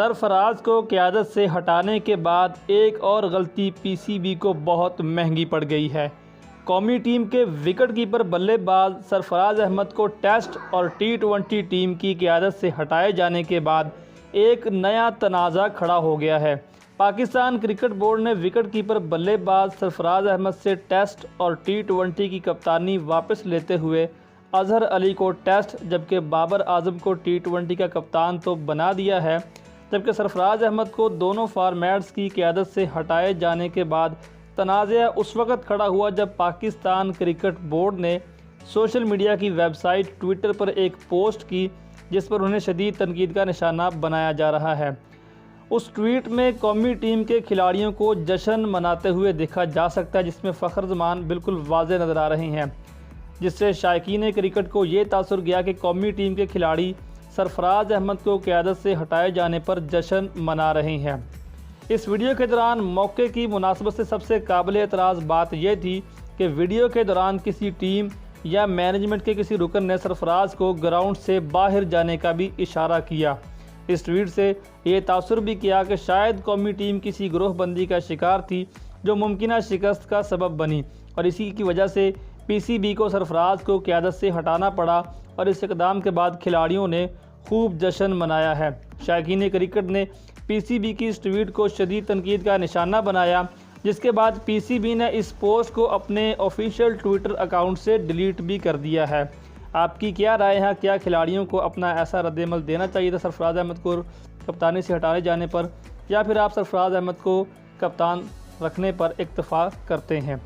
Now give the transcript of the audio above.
सरफराज को क़यादत से हटाने के बाद एक और गलती पीसीबी को बहुत महंगी पड़ गई है। कौमी टीम के विकेटकीपर बल्लेबाज सरफराज अहमद को टेस्ट और टी20 टीम की क़यादत से हटाए जाने के बाद एक नया तनाज़ा खड़ा हो गया है। पाकिस्तान क्रिकेट बोर्ड ने विकेटकीपर बल्लेबाज सरफराज अहमद से टेस्ट और टी20 की कप्तानी वापस लेते हुए अजहर अली को टेस्ट जबकि बाबर आजम को टी20 का कप्तान तो बना दिया है, जबकि सरफराज अहमद को दोनों फॉर्मेट्स की क़यादत से हटाए जाने के बाद तनाज़ा उस वक़्त खड़ा हुआ जब पाकिस्तान क्रिकेट बोर्ड ने सोशल मीडिया की वेबसाइट ट्विटर पर एक पोस्ट की जिस पर उन्हें शदीद तनकीद का निशाना बनाया जा रहा है। उस ट्वीट में कौमी टीम के खिलाड़ियों को जश्न मनाते हुए देखा जा सकता है, जिसमें फ़ख्र जमान बिल्कुल वाज़ेह नज़र आ रहे हैं, जिससे शायकीन क्रिकेट को ये तासुर गया कि कौमी टीम के खिलाड़ी सरफराज अहमद को क़यादत से हटाए जाने पर जश्न मना रहे हैं। इस वीडियो के दौरान मौके की मुनासबत से सबसे काबिल एतराज़ बात यह थी कि वीडियो के दौरान किसी टीम या मैनेजमेंट के किसी रुकन ने सरफराज को ग्राउंड से बाहर जाने का भी इशारा किया। इस ट्वीट से ये तासुर भी किया कि शायद कौमी टीम किसी ग्रोहबंदी का शिकार थी जो मुमकिन शिकस्त का सबब बनी और इसी की वजह से पीसीबी को सरफराज को क़यादत से हटाना पड़ा और इस इक़दाम के बाद खिलाड़ियों ने खूब जश्न मनाया है। शायकीन क्रिकेट ने पीसीबी की इस ट्वीट को शदीद तनकीद का निशाना बनाया, जिसके बाद पीसीबी ने इस पोस्ट को अपने ऑफिशियल ट्विटर अकाउंट से डिलीट भी कर दिया है। आपकी क्या राय है? क्या खिलाड़ियों को अपना ऐसा रद्द-ए-अमल देना चाहिए था सरफराज अहमद को कप्तानी से हटाने जाने पर, या फिर आप सरफराज अहमद को कप्तान रखने पर इत्तेफाक करते हैं?